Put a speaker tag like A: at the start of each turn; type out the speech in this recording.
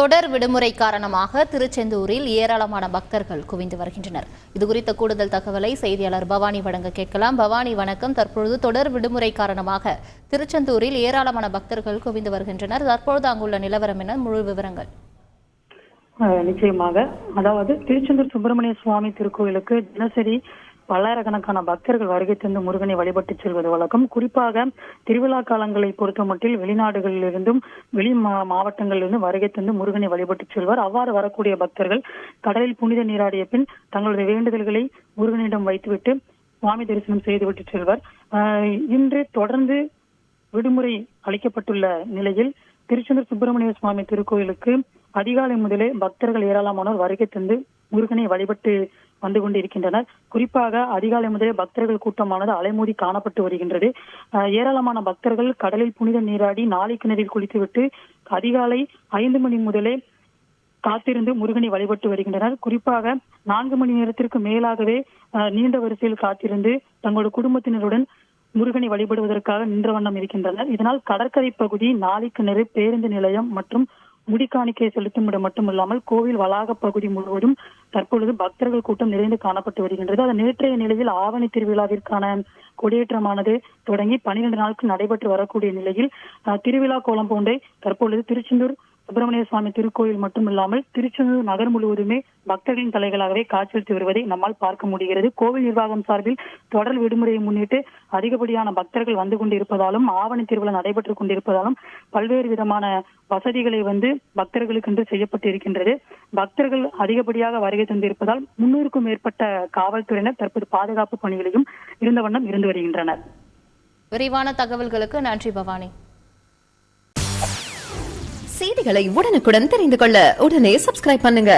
A: தொடர் விடுமுறை காரணமாக திருச்செந்தூரில் ஏராளமான பக்தர்கள் குவிந்து வருகின்றனர். இதுகுறித்த கூடுதல் தகவலை செய்தியாளர் பவானி வழங்க கேட்கலாம். பவானி, வணக்கம். தற்பொழுது தொடர் விடுமுறை காரணமாக திருச்செந்தூரில் ஏராளமான பக்தர்கள் குவிந்து வருகின்றனர். தற்பொழுது அங்குள்ள நிலவரம் என முழு விவரங்கள்?
B: நிச்சயமாக, அதாவது திருச்செந்தூர் சுப்பிரமணிய சுவாமி திருக்கோயிலுக்கு தினசரி பல்லாயிரக்கணக்கான பக்தர்கள் வருகை தந்து முருகனை வழிபட்டு செல்வது வழக்கம். குறிப்பாக திருவிழா காலங்களை பொறுத்தமட்டில் வெளிநாடுகளிலிருந்தும் வெளி மாவட்டங்களிலிருந்தும் வருகை தந்து முருகனை வழிபட்டு செல்வார். அவ்வாறு வரக்கூடிய பக்தர்கள் கடலில் புனித நீராடிய பின் தங்களுடைய வேண்டுதல்களை முருகனிடம் வைத்துவிட்டு சுவாமி தரிசனம் செய்துவிட்டு செல்வார். இன்று தொடர்ந்து விடுமுறை அளிக்கப்பட்டுள்ள நிலையில் திருச்செந்தூர் சுப்பிரமணிய சுவாமி திருக்கோயிலுக்கு அதிகாலை முதலே பக்தர்கள் ஏராளமானோர் வருகை தந்து முருகனை வழிபட்டு வந்து கொண்டிருக்கின்றனர். குறிப்பாக அதிகாலை முதலே பக்தர்கள் கூட்டமானது அலைமோதி காணப்பட்டு வருகின்றது. ஏராளமான பக்தர்கள் கடலில் புனித நீராடி நாளை கிணறில் குளித்துவிட்டு அதிகாலை 5 மணி முதலே காத்திருந்து முருகனை வழிபட்டு வருகின்றனர். குறிப்பாக 4 மணி நேரத்திற்கு மேலாகவே நீண்ட வரிசையில் காத்திருந்து தங்களோட குடும்பத்தினருடன் முருகனை வழிபடுவதற்காக நின்ற வண்ணம் இருக்கின்றனர். இதனால் கடற்கரை பகுதி, நாளை கிணறு, பேருந்து நிலையம் மற்றும் முடிக்காணிக்கை செலுத்தும் இடம் மட்டுமில்லாமல் கோவில் வளாக பகுதி முழுவதும் தற்பொழுது பக்தர்கள் கூட்டம் நிறைந்து காணப்பட்டு வருகின்றது. அது நேற்றைய நிலையில் ஆவணி திருவிழாவிற்கான கொடியேற்றமானது தொடங்கி 12 நாட்கள் நடைபெற்று வரக்கூடிய நிலையில் திருவிழா கோலம் போன்றே தற்பொழுது திருச்செந்தூர் சுப்பிரமணிய சுவாமி திருக்கோயில் மட்டுமில்லாமல் திருச்செந்தூர் நகர் முழுவதுமே பக்தர்களின் தலைகளாகவே காட்சியளித்து வருவதை நம்மால் பார்க்க முடிகிறது. கோவில் நிர்வாகம் சார்பில் தொடர் விடுமுறையை முன்னிட்டு அதிகப்படியான பக்தர்கள் வந்து கொண்டிருப்பதாலும் ஆவணி திருவிழா நடைபெற்றுக் கொண்டிருப்பதாலும் பல்வேறு விதமான வசதிகளை பக்தர்களுக்கு என்று செய்யப்பட்டு இருக்கின்றது. பக்தர்கள் அதிகப்படியாக வருகை தந்திருப்பதால் 300க்கும் மேற்பட்ட காவல்துறையினர் தற்போது பாதுகாப்பு பணிகளையும் இருந்த வண்ணம் இருந்து வருகின்றனர்.
A: விரிவான தகவல்களுக்கு நன்றி பவானி.
C: செய்திகளை உடனுக்குடன் தெரிந்து கொள்ள உடனே சப்ஸ்கிரைப் பண்ணுங்க.